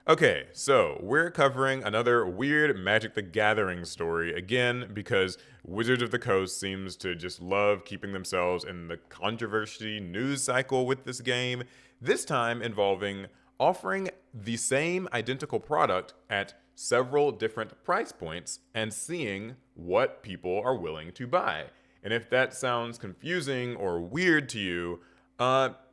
Okay, so we're covering another weird Magic the Gathering story again because Wizards of the Coast seems to just love keeping themselves in the controversy news cycle with this game, this time involving offering the same identical product at several different price points and seeing what people are willing to buy. And if that sounds confusing or weird to you,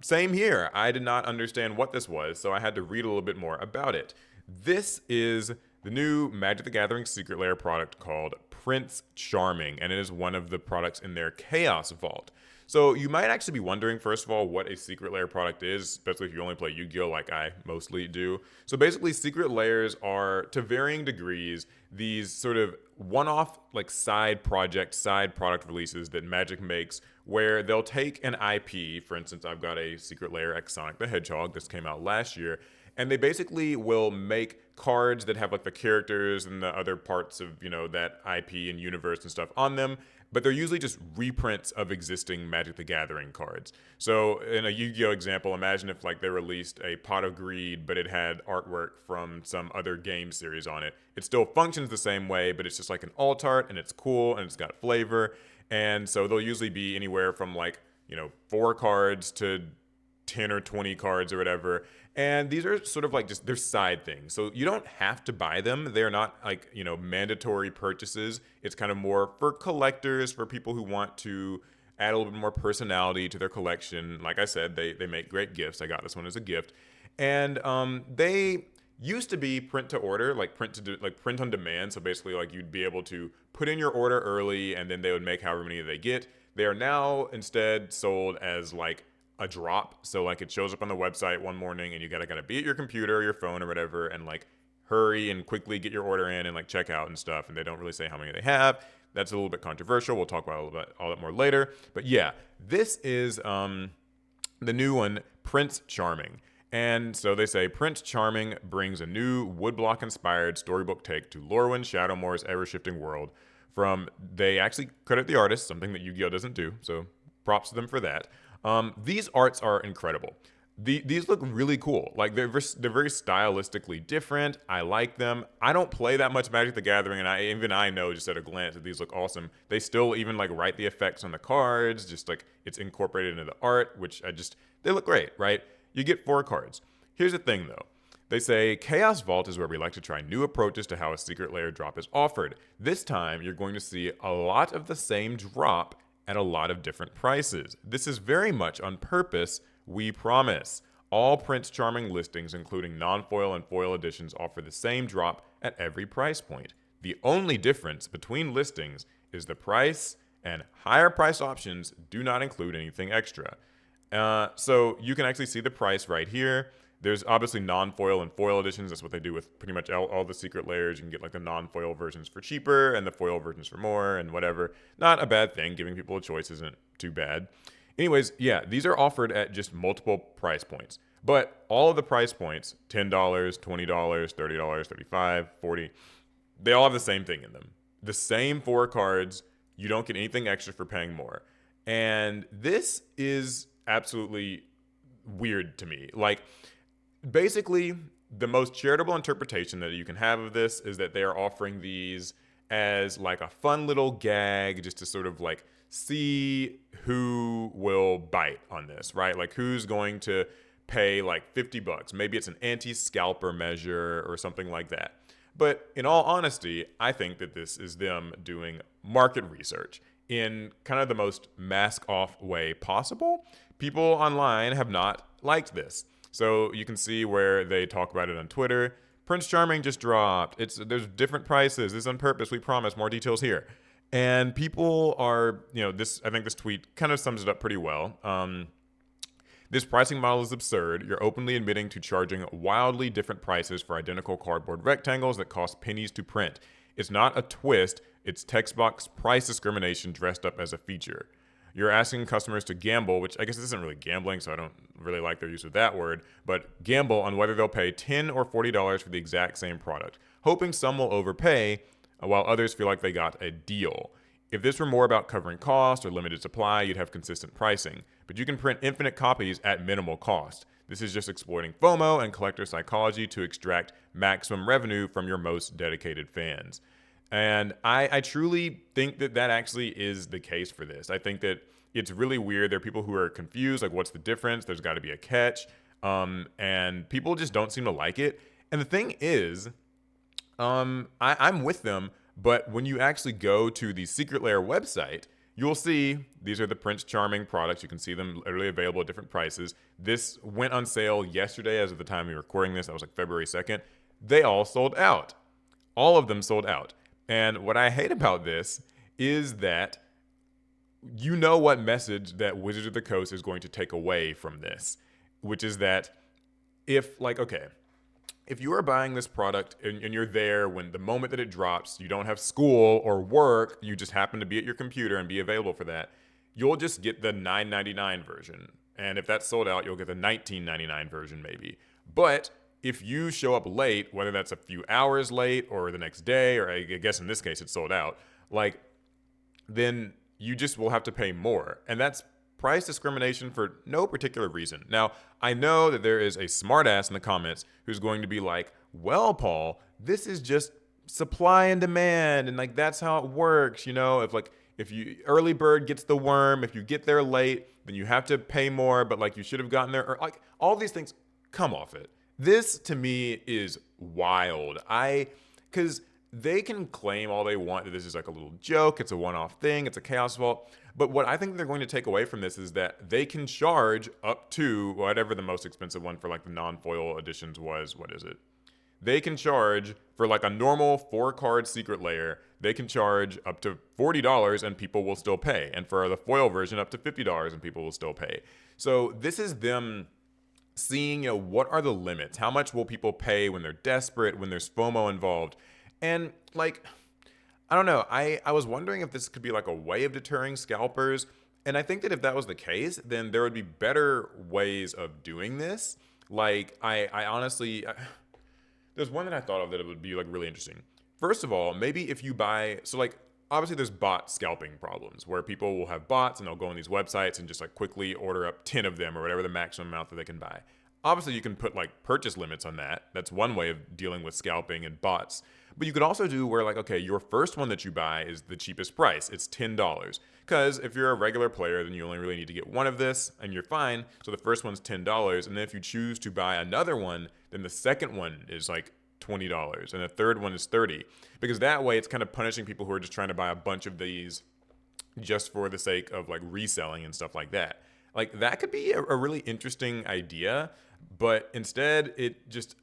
same here. I did not understand what this was, so I had to read a little bit more about it. This is the new Magic the Gathering Secret Lair product called Prince Charming, and it is one of the products in their Chaos Vault. So you might actually be wondering, first of all, what a Secret Lair product is, especially if you only play Yu-Gi-Oh! Like I mostly do. So basically, Secret Lairs are, to varying degrees, these sort of one-off like side project, side product releases that Magic makes where they'll take an IP. For instance, I've got a Secret Lair X Sonic the Hedgehog. This came out last year. And they basically will make cards that have like the characters and the other parts of, that IP and universe and stuff on them, but they're usually just reprints of existing Magic the Gathering cards. So in a Yu-Gi-Oh example, imagine if like they released a Pot of Greed, but it had artwork from some other game series on it. It still functions the same way, but it's just like an alt art and it's cool and it's got flavor. And so they'll usually be anywhere from like, 4 cards to 10 or 20 cards or whatever. And these are sort of like just they're side things. So you don't have to buy them. They're not like, mandatory purchases. It's kind of more for collectors, for people who want to add a little bit more personality to their collection. Like I said, they make great gifts. I got this one as a gift. And they used to be print to order, like print on demand. So basically like you'd be able to put in your order early and then they would make however many they get. They are now instead sold as like a drop. So like it shows up on the website one morning and you gotta be at your computer or your phone or whatever and like hurry and quickly get your order in and like check out and stuff. And they don't really say how many they have. That's a little bit controversial. We'll talk about a little bit all that more later. But yeah, this is the new one, Prince Charming. And so they say Prince Charming brings a new woodblock inspired storybook take to Lorwyn Shadowmoor's ever shifting world. They actually credit the artist, something that Yu-Gi-Oh doesn't do. So props to them for that. These arts are incredible. These look really cool. Like they're very stylistically different. I like them. I don't play that much Magic the Gathering, and I know just at a glance that these look awesome. They still even like write the effects on the cards, just like it's incorporated into the art, which they look great, right? You get 4 cards. Here's the thing though. They say Chaos Vault is where we like to try new approaches to how a Secret Lair drop is offered. This time, you're going to see a lot of the same drop at a lot of different prices. This is very much on purpose, we promise. All Prince Charming listings, including non-foil and foil editions, offer the same drop at every price point. The only difference between listings is the price, and higher price options do not include anything extra. So you can actually see the price right here. There's obviously non-foil and foil editions. That's what they do with pretty much all the Secret Lairs. You can get like the non-foil versions for cheaper and the foil versions for more and whatever. Not a bad thing. Giving people a choice isn't too bad. Anyways, yeah, these are offered at just multiple price points. But all of the price points, $10, $20, $30, $35, $40, they all have the same thing in them. The same 4 cards. You don't get anything extra for paying more. And this is absolutely weird to me. Like, basically, the most charitable interpretation that you can have of this is that they are offering these as like a fun little gag just to sort of like see who will bite on this, right? Like who's going to pay like $50. Maybe it's an anti-scalper measure or something like that. But in all honesty, I think that this is them doing market research in kind of the most mask-off way possible. People online have not liked this. So you can see where they talk about it on Twitter. Prince Charming just dropped. There's different prices. This is on purpose. We promise. More details here. And people are, this. I think this tweet kind of sums it up pretty well. This pricing model is absurd. You're openly admitting to charging wildly different prices for identical cardboard rectangles that cost pennies to print. It's not a twist. It's text box price discrimination dressed up as a feature. You're asking customers to gamble, which I guess isn't really gambling, so I don't really like their use of that word, but gamble on whether they'll pay $10 or $40 for the exact same product, hoping some will overpay while others feel like they got a deal. If this were more about covering cost or limited supply, you'd have consistent pricing, but you can print infinite copies at minimal cost. This is just exploiting FOMO and collector psychology to extract maximum revenue from your most dedicated fans. And I truly think that that actually is the case for this. I think that it's really weird. There are people who are confused, like, what's the difference? There's got to be a catch. And people just don't seem to like it. And the thing is, I'm with them, but when you actually go to the Secret Lair website, you'll see these are the Prince Charming products. You can see them literally available at different prices. This went on sale yesterday as of the time we were recording this. That was like February 2nd. They all sold out. All of them sold out. And what I hate about this is that you know what message that Wizards of the Coast is going to take away from this, which is that if you are buying this product and you're there when the moment that it drops, you don't have school or work, you just happen to be at your computer and be available for that, you'll just get the $9.99 version. And if that's sold out, you'll get the $19.99 version maybe. But if you show up late, whether that's a few hours late or the next day, or I guess in this case it's sold out, then you just will have to pay more. And that's price discrimination for no particular reason. Now, I know that there is a smartass in the comments who's going to be like, well, Paul, this is just supply and demand, and that's how it works. If you early bird gets the worm, if you get there late, then you have to pay more, but you should have gotten there, or all these things. Come off it. This to me is wild. Because they can claim all they want that this is a little joke, it's a one-off thing, it's a chaos vault. But what I think they're going to take away from this is that they can charge up to whatever the most expensive one for the non-foil editions was. What is it? They can charge for a normal 4-card Secret Lair, they can charge up to $40 and people will still pay. And for the foil version, up to $50 and people will still pay. So this is them seeing, what are the limits? How much will people pay when they're desperate, when there's FOMO involved? And I don't know. I was wondering if this could be a way of deterring scalpers. And I think that if that was the case, then there would be better ways of doing this. I honestly, there's one that I thought of that it would be really interesting. First of all, maybe if you buy, obviously there's bot scalping problems where people will have bots and they'll go on these websites and just quickly order up 10 of them or whatever the maximum amount that they can buy. Obviously you can put purchase limits on that. That's one way of dealing with scalping and bots. But you could also do where your first one that you buy is the cheapest price. It's $10. Because if you're a regular player, then you only really need to get one of this and you're fine. So the first one's $10. And then if you choose to buy another one, then the second one is $20 and the third one is $30, because that way it's kind of punishing people who are just trying to buy a bunch of these just for the sake of reselling and stuff like that. That could be a really interesting idea, but instead it just,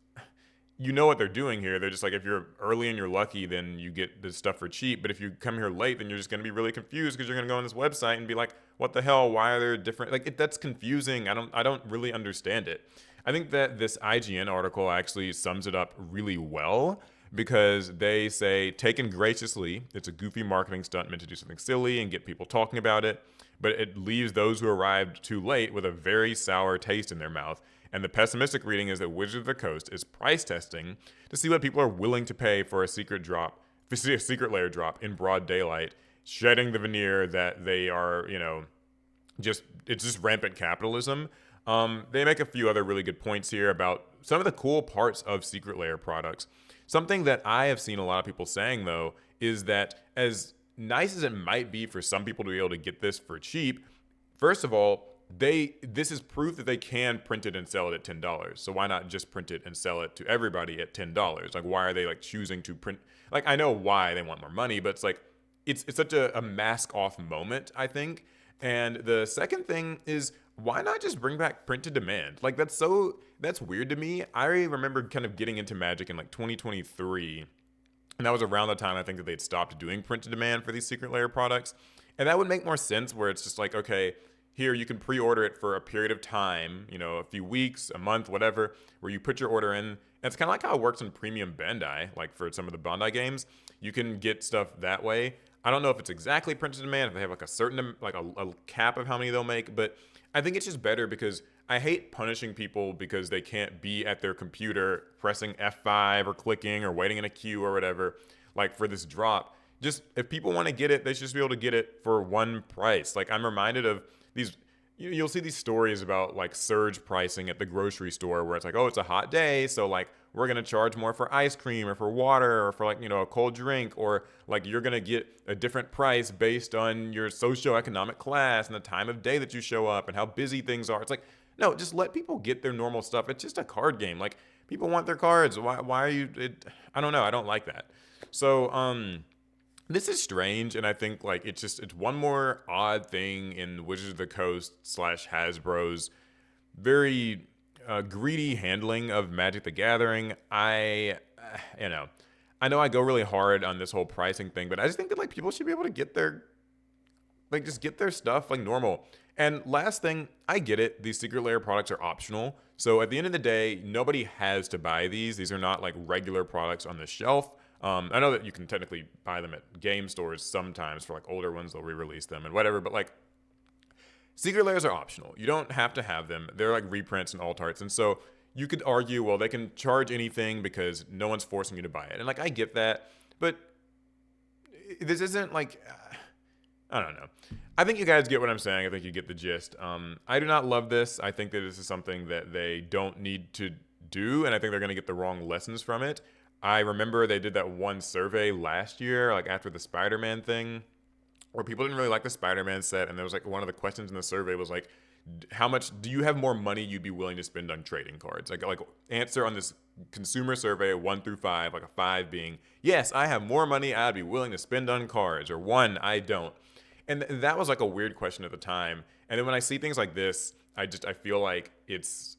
what they're doing here. They're just if you're early and you're lucky, then you get this stuff for cheap. But if you come here late, then you're just going to be really confused because you're going to go on this website and be like, what the hell? Why are there different? That's confusing. I don't really understand it. I think that this IGN article actually sums it up really well because they say, taken graciously, it's a goofy marketing stunt meant to do something silly and get people talking about it, but it leaves those who arrived too late with a very sour taste in their mouth. And the pessimistic reading is that Wizards of the Coast is price testing to see what people are willing to pay for a Secret Lair drop in broad daylight, shedding the veneer that they are, it's just rampant capitalism. They make a few other really good points here about some of the cool parts of Secret Lair products. Something that I have seen a lot of people saying, though, is that as nice as it might be for some people to be able to get this for cheap, first of all, this is proof that they can print it and sell it at $10. So why not just print it and sell it to everybody at $10? Why are they choosing to print? I know why they want more money, but it's such a mask off moment, I think. And the second thing is, why not just bring back print to demand? That's weird to me. I remember kind of getting into Magic in 2023, and that was around the time I think that they'd stopped doing print to demand for these Secret Lair products. And that would make more sense where it's just okay, here you can pre-order it for a period of time, a few weeks, a month, whatever, where you put your order in. And it's kind of how it works in Premium Bandai, for some of the Bandai games. You can get stuff that way. I don't know if it's exactly print to demand, if they have a certain, a cap of how many they'll make, but I think it's just better because I hate punishing people because they can't be at their computer pressing F5 or clicking or waiting in a queue or whatever, for this drop. Just if people want to get it, they should just be able to get it for one price. I'm reminded of these you'll see these stories about like surge pricing at the grocery store where it's like, oh, it's a hot day, so like we're gonna charge more for ice cream or for water or for like a cold drink, or like you're gonna get a different price based on your socioeconomic class and the time of day that you show up and how busy things are. It's like, no, just let people get their normal stuff. It's just a card game. Like people want their cards. Why are you? I don't know. I don't like that. So this is strange, and I think like it's one more odd thing in Wizards of the Coast slash Hasbro's very greedy handling of Magic the Gathering. You know, I know I go really hard on this whole pricing thing, but I just think that like people should be able to get their just get their stuff like normal. And last thing, I get it. These Secret Lair products are optional. So at the end of the day, nobody has to buy these. These are not like regular products on the shelf. I know that you can technically buy them at game stores sometimes for like older ones. They'll re-release them and whatever. But like Secret Lairs are optional. You don't have to have them. They're like reprints and alt arts. And so you could argue, well, they can charge anything because no one's forcing you to buy it. And like I get that, but this isn't like I don't know. I think you guys get what I'm saying. I think you get the gist. I do not love this. I think that this is something that they don't need to do, and I think they're going to get the wrong lessons from it. I remember they did that one survey last year, like after the Spider-Man thing, where people didn't really like the Spider-Man set, and there was like one of the questions in the survey was like, how much do you have more money you'd be willing to spend on trading cards? Like answer on this consumer survey 1 through 5, like a 5 being, yes, I have more money I'd be willing to spend on cards, or 1, I don't. And that was like a weird question at the time. And then when I see things like this, I feel like it's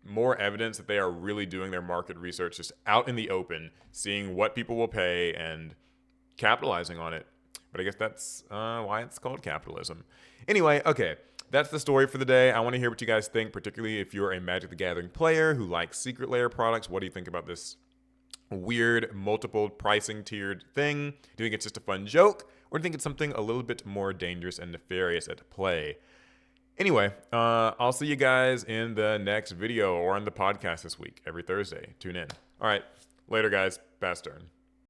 more evidence that they are really doing their market research just out in the open, seeing what people will pay and capitalizing on it. But I guess that's why it's called capitalism. Anyway, okay, that's the story for the day. I want to hear what you guys think, particularly if you're a Magic the Gathering player who likes Secret Lair products. What do you think about this weird multiple pricing tiered thing? Do you think it's just a fun joke? Or do you think it's something a little bit more dangerous and nefarious at play? Anyway, I'll see you guys in the next video or on the podcast this week, every Thursday. Tune in. All right, later, guys. Pass turn.